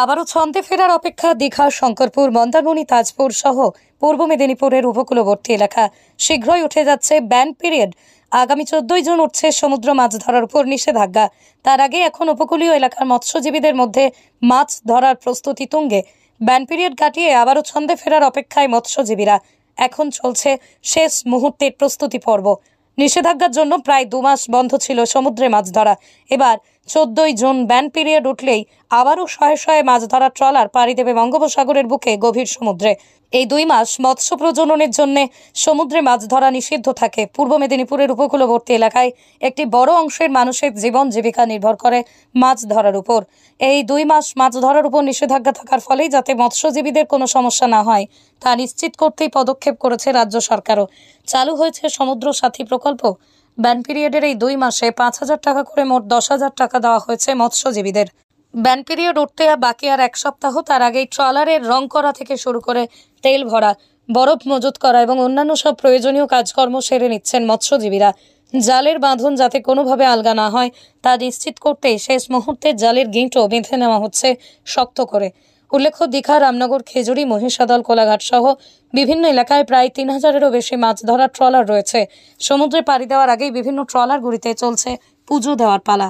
আবারও ছন্দে ফেরার অপেক্ষা দীঘা, শঙ্করপুর, মন্দারমণি, তাজপুর সহ পূর্ব মেদিনীপুরের উপকূলবর্তী এলাকা। শীঘ্রই উঠে যাচ্ছে ব্যান পিরিয়ড। আগামী 14 জুন উঠছে সমুদ্র মাছ ধরার উপর নিষেধাজ্ঞা। তার আগে এখন উপকূলীয় এলাকার মৎস্যজীবীদের মধ্যে মাছ ধরার প্রস্তুতি তুঙ্গে। ব্যান পিরিয়ড কাটিয়ে আবারও ছন্দে ফেরার অপেক্ষায় মৎস্যজীবীরা। এখন চলছে শেষ মুহূর্তের প্রস্তুতি পর্ব। নিষেধাজ্ঞার জন্য প্রায় 2 মাস বন্ধ ছিল সমুদ্রে মাছ ধরা। এবার 14 জুন ব্যান পিরিয়ড উঠলেই আবারও শয়ে শয়ে মাছ ধরার ট্রলার পাড়ি দেবে বঙ্গোপসাগরের বুকে গভীর সমুদ্রে। এই 2 মাস মৎস্য প্রজননের জন্য সমুদ্রে মাছ ধরা নিষিদ্ধ থাকে। পূর্ব মেদিনীপুরের উপকূলবর্তী এলাকায় একটি বড় অংশের মানুষের জীবন জীবিকা নির্ভর করে মাছ ধরার উপর। এই 2 মাস মাছ ধরার উপর নিষেধাজ্ঞা থাকার ফলেই যাতে মৎস্যজীবীদের কোনো সমস্যা না হয় তা নিশ্চিত করতেই পদক্ষেপ করেছে রাজ্য সরকারও। চালু হয়েছে সমুদ্র সাথী প্রকল্প। ব্যান পিরিয়ডের এই 2 মাসে 5,000 টাকা করে মোট 10,000 টাকা দেওয়া হয়েছে মৎস্যজীবীদের। ব্যান পিরিয়ড উঠতে বাকি আর 1 সপ্তাহ। তার আগেই ট্রলারের রং করা থেকে শুরু করে তেল ভরা, বরফ মজুত করা এবং অন্যান্য সব প্রয়োজনীয় কাজকর্ম সেরে নিচ্ছেন মৎস্যজীবীরা। জালের বাঁধন যাতে কোনোভাবে আলগা না হয় তা নিশ্চিত করতে শেষ মুহূর্তে জালের গিঁটও বেঁধে নেওয়া হচ্ছে শক্ত করে। উল্লেখ্য, দীঘা, রামনগর, খেজুরি, মহিষাদল, কোলাঘাট সহ বিভিন্ন এলাকায় প্রায় 3,000-এরও বেশি মাছ ধরার ট্রলার রয়েছে। সমুদ্রে পাড়ি দেওয়ার আগেই বিভিন্ন ট্রলারগুলিতে চলছে পুজো দেওয়ার পালা।